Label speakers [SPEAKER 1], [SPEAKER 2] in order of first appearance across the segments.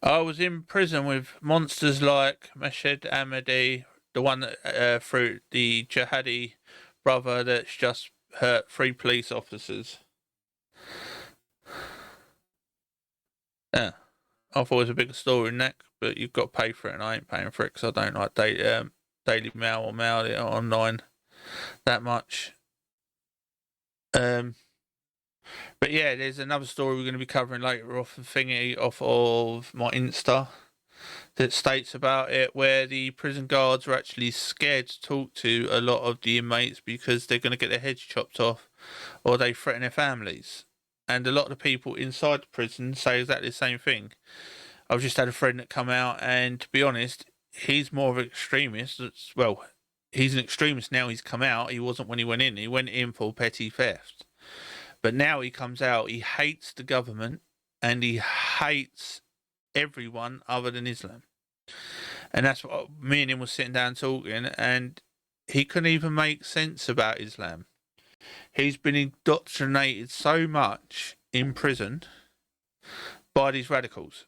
[SPEAKER 1] I was in prison with monsters like Mashed Ahmadi, the one that threw the jihadi brother that's just hurt three police officers. Yeah, I thought it was a bigger story than that, but you've got to pay for it, and I ain't paying for it because I don't like Daily Mail or Mail it online that much. Um, but yeah, there's another story we're going to be covering later off off of my Insta that states about it, where the prison guards are actually scared to talk to a lot of the inmates because they're going to get their heads chopped off or they threaten their families. And a lot of the people inside the prison say exactly the same thing. I've just had a friend that come out, and to be honest, he's more of an extremist. Well, he's an extremist now. He's come out. He wasn't when he went in. He went in for petty theft, but now he comes out. He hates the government and he hates everyone other than Islam. And that's what me and him was sitting down talking, and he couldn't even make sense about Islam. He's been indoctrinated so much in prison by these radicals.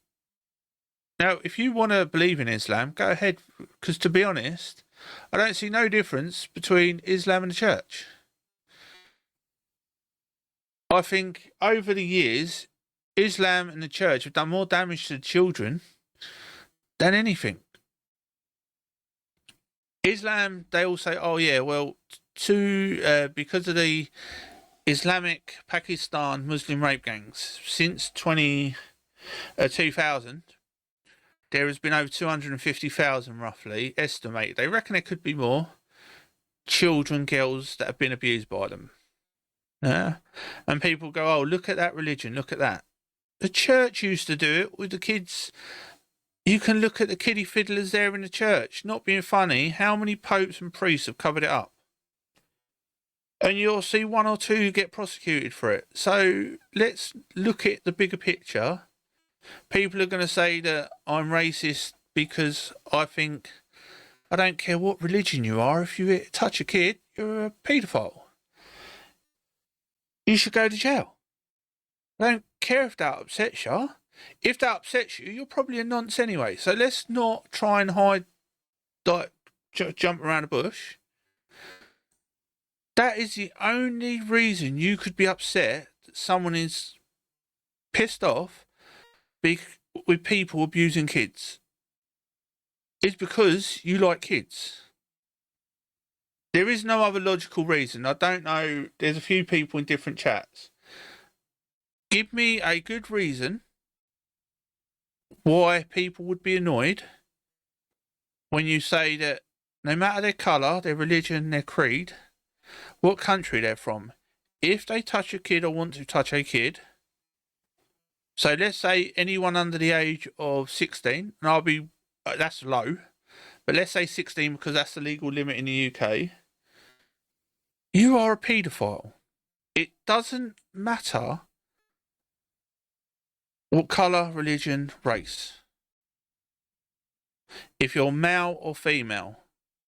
[SPEAKER 1] Now, if you want to believe in Islam, go ahead, because to be honest, I don't see no difference between Islam and the church. I think over the years, Islam and the church have done more damage to the children than anything. Islam, they all say, oh yeah, well, because of the Islamic Pakistan Muslim rape gangs since 2000, there has been over 250,000 roughly estimated. They reckon there could be more children, girls that have been abused by them. Yeah, and people go, oh, look at that religion, look at that. The church used to do it with the kids. You can look at the kiddie fiddlers there in the church. Not being funny, how many popes and priests have covered it up? And you'll see one or two get prosecuted for it. So let's look at the bigger picture. People are going to say that I'm racist because I don't care what religion you are. If you touch a kid, you're a paedophile. You should go to jail. I don't care if that upsets you. If that upsets you, you're probably a nonce anyway. So let's not try and hide, like, jump around the bush. That is the only reason you could be upset that someone is pissed off with people abusing kids. It's because you like kids. There is no other logical reason. I don't know. There's a few people in different chats. Give me a good reason why people would be annoyed when you say that no matter their colour, their religion, their creed, what country they're from, if they touch a kid or want to touch a kid, so let's say anyone under the age of 16, and that's low, but let's say 16 because that's the legal limit in the UK, you are a paedophile. It doesn't matter what colour, religion, race. If you're male or female,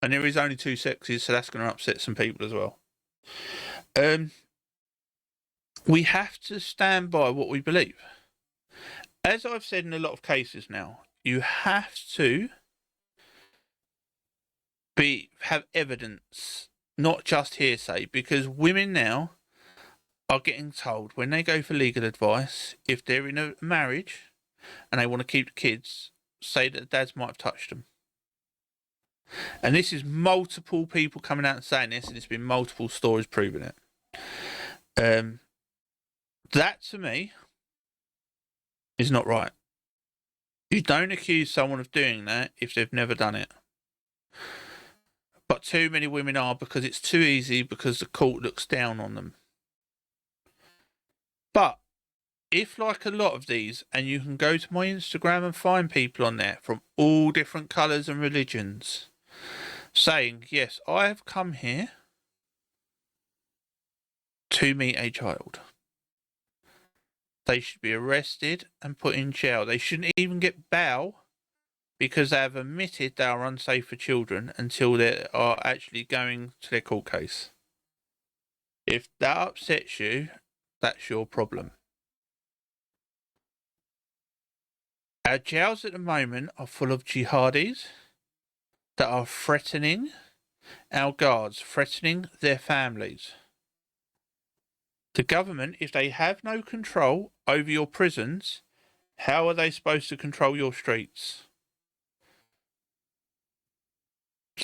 [SPEAKER 1] and there is only two sexes, so that's going to upset some people as well. We have to stand by what we believe. As I've said in a lot of cases now, you have to have evidence, not just hearsay, because women now are getting told when they go for legal advice, if they're in a marriage and they want to keep the kids, say that dads might have touched them. And this is multiple people coming out and saying this, and it's been multiple stories proving it. That to me is not right. You don't accuse someone of doing that if they've never done it. But too many women are, because it's too easy, because the court looks down on them. But if, like a lot of these, and you can go to my Instagram and find people on there from all different colours and religions saying, yes, I have come here to meet a child, they should be arrested and put in jail. They shouldn't even get bail because they have admitted they are unsafe for children until they are actually going to their court case. If that upsets you, that's your problem. Our jails at the moment are full of jihadis that are threatening our guards, threatening their families. The government, if they have no control over your prisons, how are they supposed to control your streets?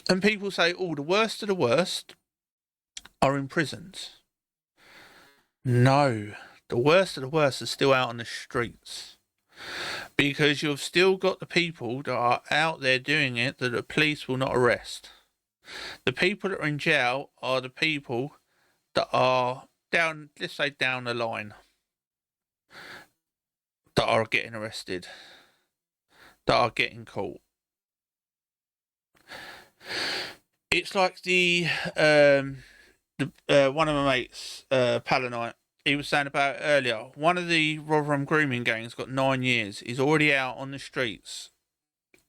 [SPEAKER 1] And people say, oh, the worst of the worst are in prisons. No, the worst of the worst are still out on the streets. Because you've still got the people that are out there doing it that the police will not arrest. The people that are in jail are the people that are down, let's say down the line, that are getting arrested, that are getting caught. It's like the one of my mates, Palanite, he was saying about it earlier. One of the Rotherham grooming gangs got 9 years. He's already out on the streets,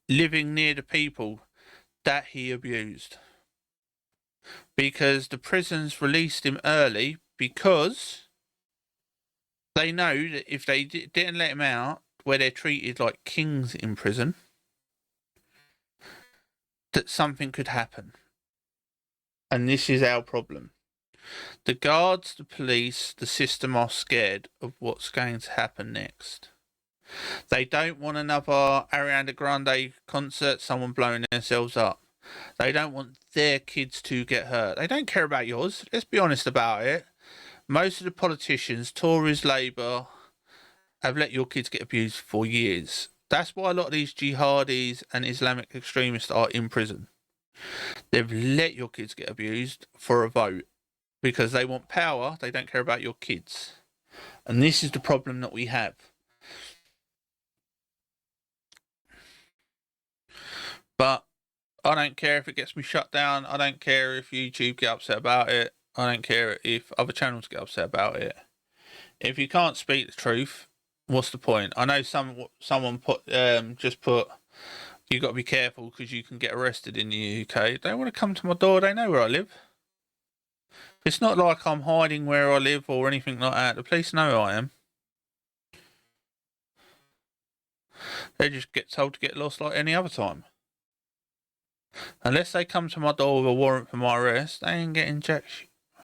[SPEAKER 1] living near the people that he abused. Because the prisons released him early because they know that if they didn't let him out, where they're treated like kings in prison, that something could happen. And this is our problem. The guards, the police, the system are scared of what's going to happen next. They don't want another Ariana Grande concert, someone blowing themselves up. They don't want their kids to get hurt. They don't care about yours. Let's be honest about it. Most of the politicians, Tories, Labour, have let your kids get abused for years. That's why a lot of these jihadis and Islamic extremists are in prison. They've let your kids get abused for a vote because they want power. They don't care about your kids. And this is the problem that we have. But I don't care if it gets me shut down. I don't care if YouTube get upset about it. I don't care if other channels get upset about it. If you can't speak the truth, what's the point? I know someone just put, you got to be careful because you can get arrested in the UK. They want to come to my door. They know where I live. It's not like I'm hiding where I live or anything like that. The police know who I am. They just get told to get lost like any other time. Unless they come to my door with a warrant for my arrest, they ain't getting jack shit.